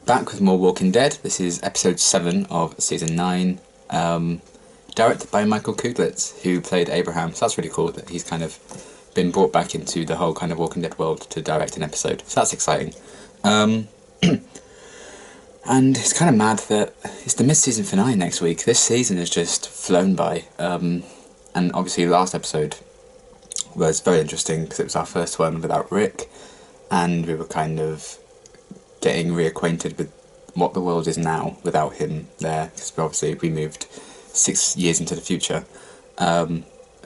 Back with more Walking Dead. This is episode 7 of season 9, directed by Michael Kudlitz, who played Abraham. So that's really cool that he's kind of been brought back into the whole kind of Walking Dead world to direct an episode. So that's exciting. And it's kind of mad that it's the mid-season finale next week. This season has just flown by. And obviously the last episode was very interesting because it was our first one without Rick, and we were kind of getting reacquainted with what the world is now without him there, because obviously we moved 6 years into the future. So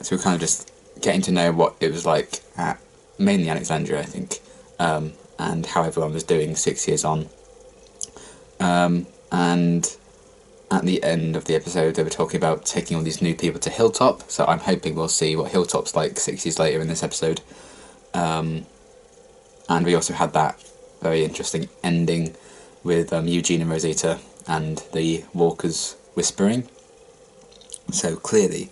we're kind of just getting to know what it was like at mainly Alexandria, I think, and how everyone was doing 6 years on. And at the end of the episode they were talking about taking all these new people to Hilltop, so I'm hoping we'll see what Hilltop's like 6 years later in this episode. And we also had that very interesting ending with Eugene and Rosita and the walkers whispering. So clearly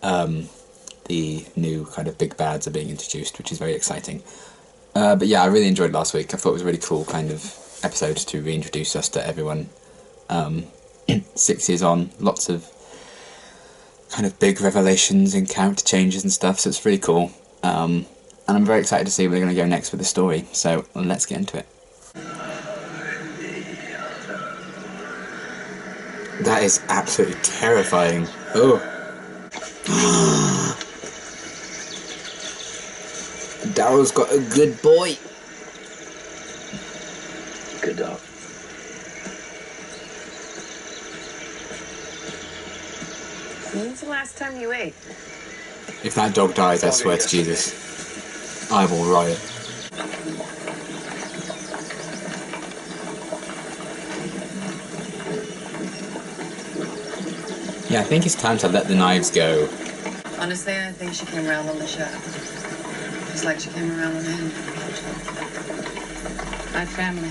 the new kind of big bads are being introduced, which is very exciting. But yeah, I really enjoyed last week. I thought it was a really cool kind of episode to reintroduce us to everyone. 6 years on, lots of kind of big revelations and character changes and stuff, so it's really cool. And I'm very excited to see where they're going to go next with the story, so let's get into it. That is absolutely terrifying. Oh. Daryl's got a good boy. Good dog. When's the last time you ate? If that dog dies, I swear to Jesus, I will riot. Yeah, I think it's time to let the knives go. Honestly, I think she came around on the show. Just like she came around on him. My family.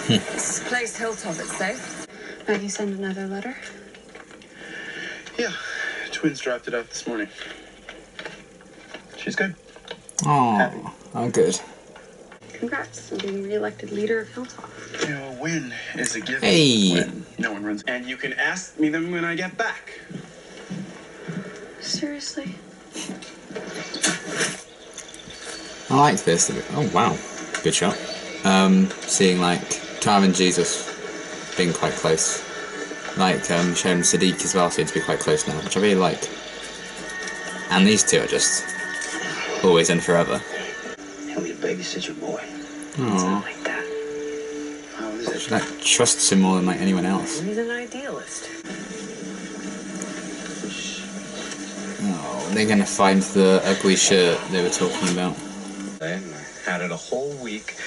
This place, Hilltop, it's safe. Maggie send another letter? Yeah, twins dropped it off this morning. She's good. Oh, I'm good. Congrats on being re-elected leader of Hilltop. You know, a win is a given when no one runs. And you can ask me them when I get back. Seriously? I like this. Oh wow, good shot. Seeing like Tara and Jesus being quite close, like showing Sadiq as well seems to be quite close now, which I really like. And these two are just always and forever. Help me to babysit your boy. Aww. Like that. How is it? She like trusts him more than like anyone else. He's an idealist. Oh, they're gonna find the ugly shirt they were talking about. I had it a whole week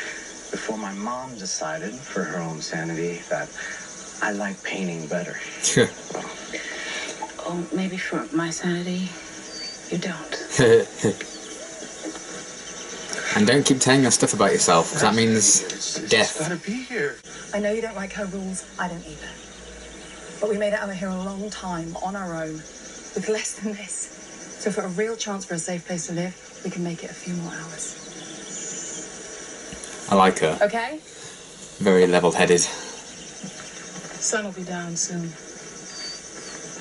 before my mom decided, for her own sanity, that I like painting better. Oh, maybe for my sanity, you don't. And don't keep telling us stuff about yourself, because that means death. Gotta be here. I know you don't like her rules, I don't either. But we made it out of here a long time, on our own, with less than this. So for a real chance for a safe place to live, we can make it a few more hours. I like her. Okay? Very level-headed. Sun will be down soon.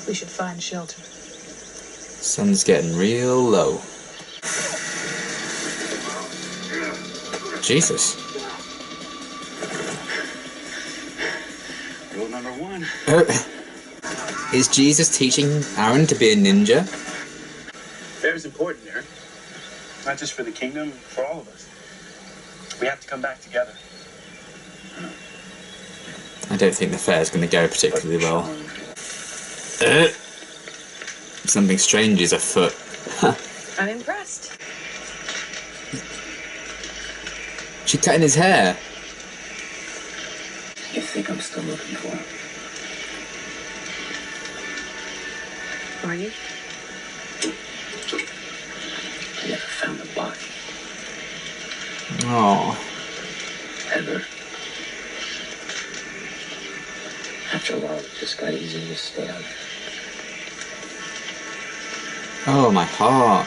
We should find shelter. Sun's getting real low. Jesus. Rule number 1. Is Jesus teaching Aaron to be a ninja? Fair is important, Aaron. Not just for the kingdom, for all of us. We have to come back together. I don't think the fair's going to go particularly well. Something strange is afoot. I'm impressed. She cutting his hair. You think I'm still looking for him? Are you? I never found the body. Oh. Heather. After a while, it just got easier to stab. Oh, my heart.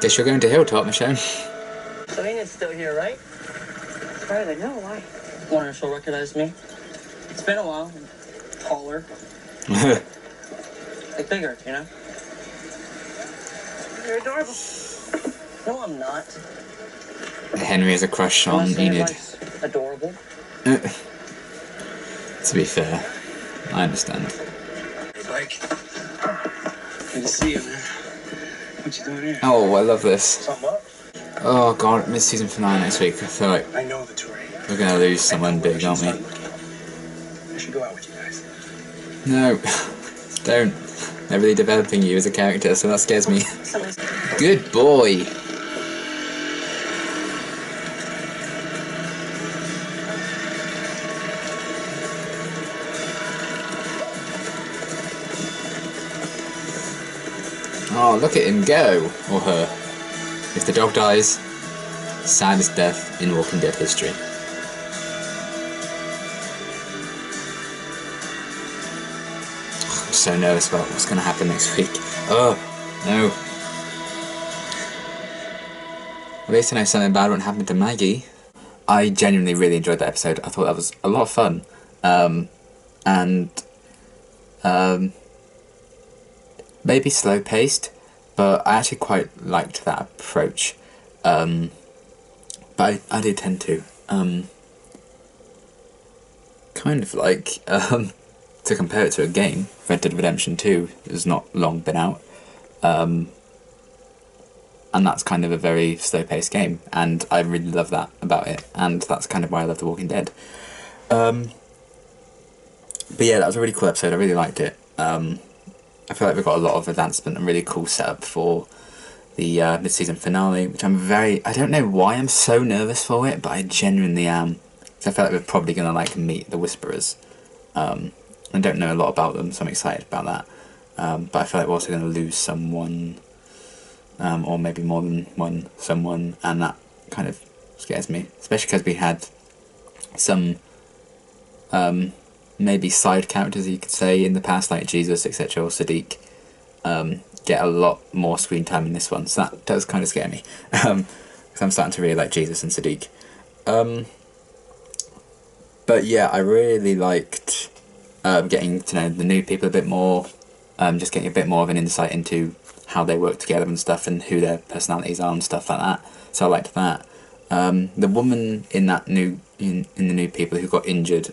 Guess you're going to Hilltop, Michonne. Selena's still here, right? As far as I know, why? Wonder if she'll recognize me. It's been a while. I'm taller. Like bigger, you know? You're adorable. No, I'm not. Henry has a crush on Unless Enid. Enid's adorable. To be fair, I understand. Hey, Mike. Good to see you, man. What you doing here? Oh, I love this. Something up? Oh god, mid-season finale next week. I feel like I know the terrain. we're gonna lose someone big, aren't we? I should go out with you guys. No, don't. They're really developing you as a character, so that scares me. Somebody's... Good boy. Oh, look at him go, or her. If the dog dies, saddest death in Walking Dead history. I'm so nervous about what's going to happen next week. Oh, no. At least I know something bad won't happen to Maggie. I genuinely really enjoyed that episode. I thought that was a lot of fun. Maybe slow-paced, but I actually quite liked that approach. But I do tend to. Kind of like, to compare it to a game, Red Dead Redemption 2 has not long been out. And that's kind of a very slow-paced game, and I really love that about it, and that's kind of why I love The Walking Dead. But yeah, that was a really cool episode, I really liked it. I feel like we've got a lot of advancement and really cool setup for the mid-season finale, which I don't know why I'm so nervous for it, but I genuinely am. So I feel like we're probably going to like meet the Whisperers. I don't know a lot about them, so I'm excited about that. But I feel like we're also going to lose someone, or maybe more than someone, and that kind of scares me, especially because we had some maybe side characters, you could say, in the past, like Jesus, etc., or Sadiq, get a lot more screen time in this one, so that does kind of scare me, because I'm starting to really like Jesus and Sadiq. But yeah, I really liked getting to know the new people a bit more, just getting a bit more of an insight into how they work together and stuff, and who their personalities are and stuff like that, so I liked that. The woman in that in the new people who got injured,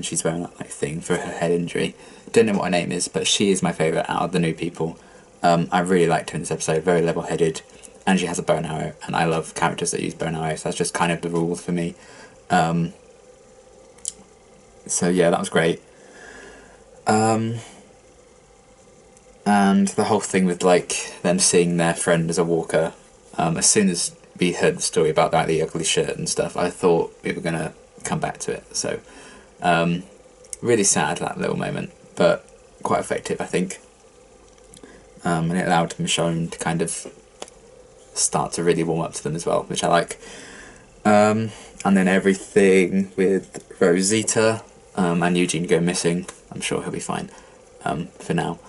she's wearing that like thing for her head injury. Don't know what her name is, but she is my favourite out of the new people. I really liked her in this episode, very level-headed, and she has a bow and arrow, and I love characters that use bow and arrow, so that's just kind of the rule for me. So yeah, that was great. And the whole thing with like them seeing their friend as a walker, as soon as we heard the story about that, the ugly shirt and stuff, I thought we were going to come back to it. So, really sad, that little moment, but quite effective, I think. And it allowed Michonne to kind of start to really warm up to them as well, which I like. And then everything with Rosita and Eugene go missing. I'm sure he'll be fine for now.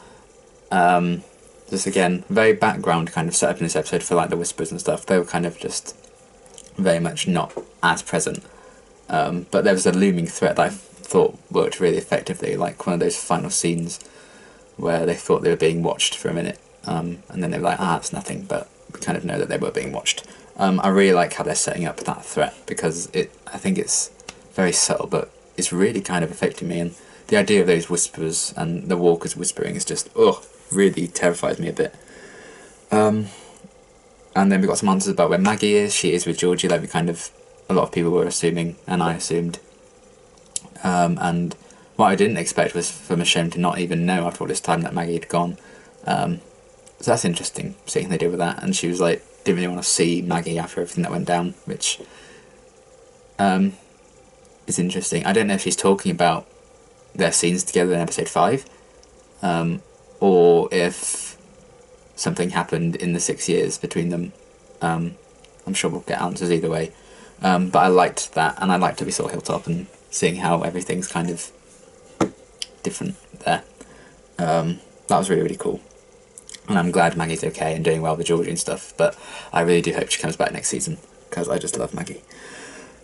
Just again, very background kind of setup in this episode for like the Whispers and stuff. They were kind of just very much not as present. But there was a looming threat that I thought worked really effectively, like one of those final scenes where they thought they were being watched for a minute, and then they were like, it's nothing, but we kind of know that they were being watched. I really like how they're setting up that threat, because I think it's very subtle, but it's really kind of affecting me, and the idea of those whispers and the walkers whispering is just, really terrifies me a bit. And then we got some answers about where Maggie is. She is with Georgie, like a lot of people were assuming, and I assumed. And what I didn't expect was for Michonne to not even know after all this time that Maggie had gone. So that's interesting, seeing they deal with that. And she was like, didn't really want to see Maggie after everything that went down, which is interesting. I don't know if she's talking about their scenes together in episode 5, or if something happened in the 6 years between them. I'm sure we'll get answers either way. But I liked that, and I liked that we saw Hilltop and seeing how everything's kind of different there. That was really, really cool. and I'm glad Maggie's okay and doing well with Georgie and stuff, but I really do hope she comes back next season, because I just love Maggie.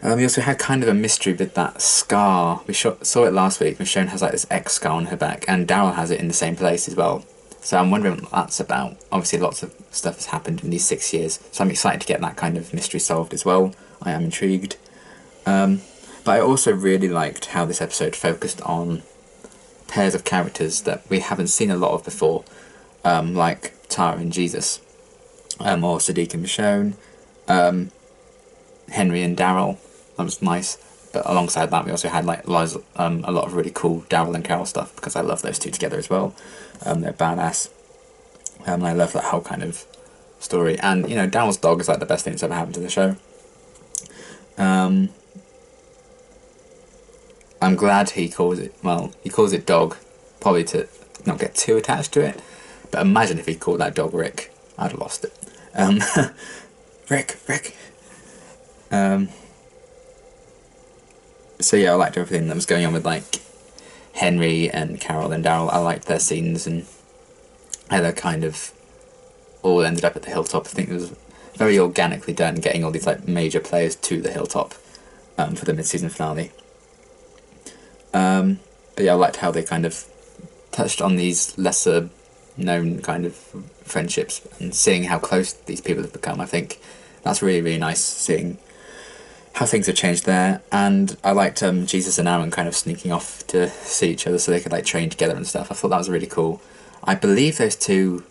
We also had kind of a mystery with that scar. We saw it last week. Michonne has like this X scar on her back, and Daryl has it in the same place as well. So I'm wondering what that's about. Obviously lots of stuff has happened in these 6 years, so I'm excited to get that kind of mystery solved as well. I am intrigued. But I also really liked how this episode focused on pairs of characters that we haven't seen a lot of before, like Tara and Jesus, or Sadiq and Michonne, Henry and Daryl. That was nice. But alongside that, we also had like a lot of really cool Daryl and Carol stuff, because I love those two together as well. They're badass. And I love that whole kind of story. And you know, Daryl's dog is like the best thing that's ever happened to the show. I'm glad he calls it dog, probably to not get too attached to it. But imagine if he called that dog Rick. I'd have lost it. Rick. So yeah, I liked everything that was going on with like Henry and Carol and Daryl. I liked their scenes and how they kind of all ended up at the hilltop. I think it was very organically done, getting all these like major players to the hilltop for the mid-season finale. But yeah, I liked how they kind of touched on these lesser known kind of friendships and seeing how close these people have become. I think that's really, really nice, seeing how things have changed there. And I liked Jesus and Aaron kind of sneaking off to see each other so they could like train together and stuff. I thought that was really cool. I believe those two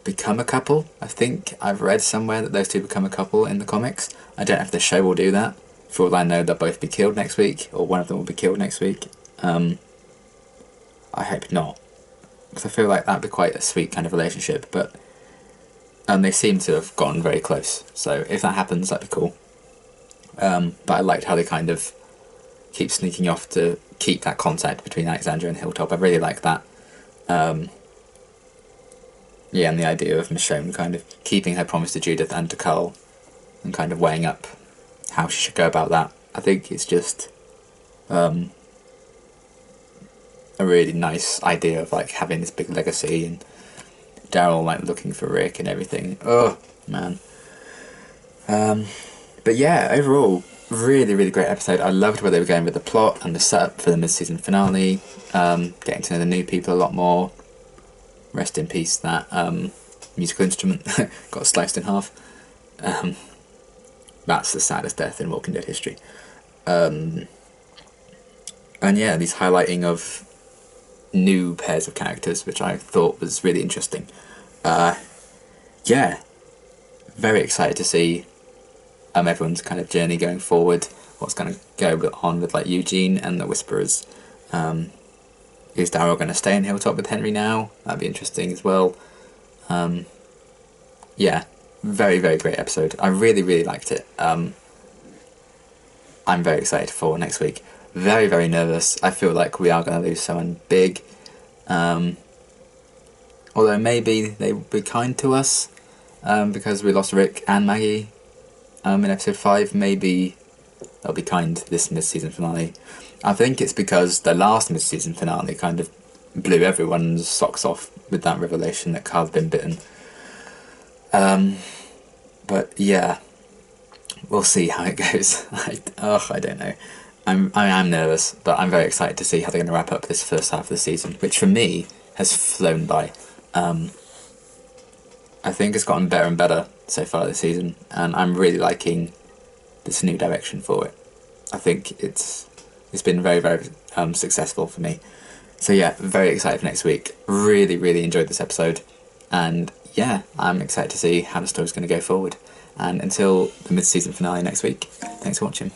become a couple. I think I've read somewhere that those two become a couple in the comics. I don't know if the show will do that. For all I know, they'll both be killed next week, or one of them will be killed next week. I hope not, because I feel like that'd be quite a sweet kind of relationship, but they seem to have gotten very close, so if that happens, that'd be cool. But I liked how they kind of keep sneaking off to keep that contact between Alexandria and Hilltop. I really like that. Yeah, and the idea of Michonne kind of keeping her promise to Judith and to Carl, and kind of weighing up how she should go about that. I think it's just a really nice idea of like having this big legacy, and Daryl like looking for Rick and everything. Oh man. But yeah, overall, really, really great episode. I loved where they were going with the plot and the setup for the mid-season finale. Getting to know the new people a lot more. Rest in peace, that musical instrument got sliced in half. That's the saddest death in Walking Dead history. And yeah, these highlighting of new pairs of characters, which I thought was really interesting. Yeah, very excited to see everyone's kind of journey going forward. What's going to go on with like Eugene and the Whisperers. Is Daryl going to stay in Hilltop with Henry now? That'd be interesting as well. Yeah, very, very great episode. I really, really liked it. I'm very excited for next week. Very, very nervous. I feel like we are going to lose someone big. Although maybe they will be kind to us because we lost Rick and Maggie in episode 5. Maybe they'll be kind this mid-season finale. I think it's because the last mid-season finale kind of blew everyone's socks off with that revelation that Carl's been bitten. But yeah, we'll see how it goes. I don't know. I am nervous, but I'm very excited to see how they're going to wrap up this first half of the season, which for me has flown by. I think it's gotten better and better so far this season, and I'm really liking this new direction for it. I think it's been very, very successful for me. So yeah, very excited for next week. Really, really enjoyed this episode, and yeah, I'm excited to see how the story's going to go forward. And until the mid-season finale next week, thanks for watching.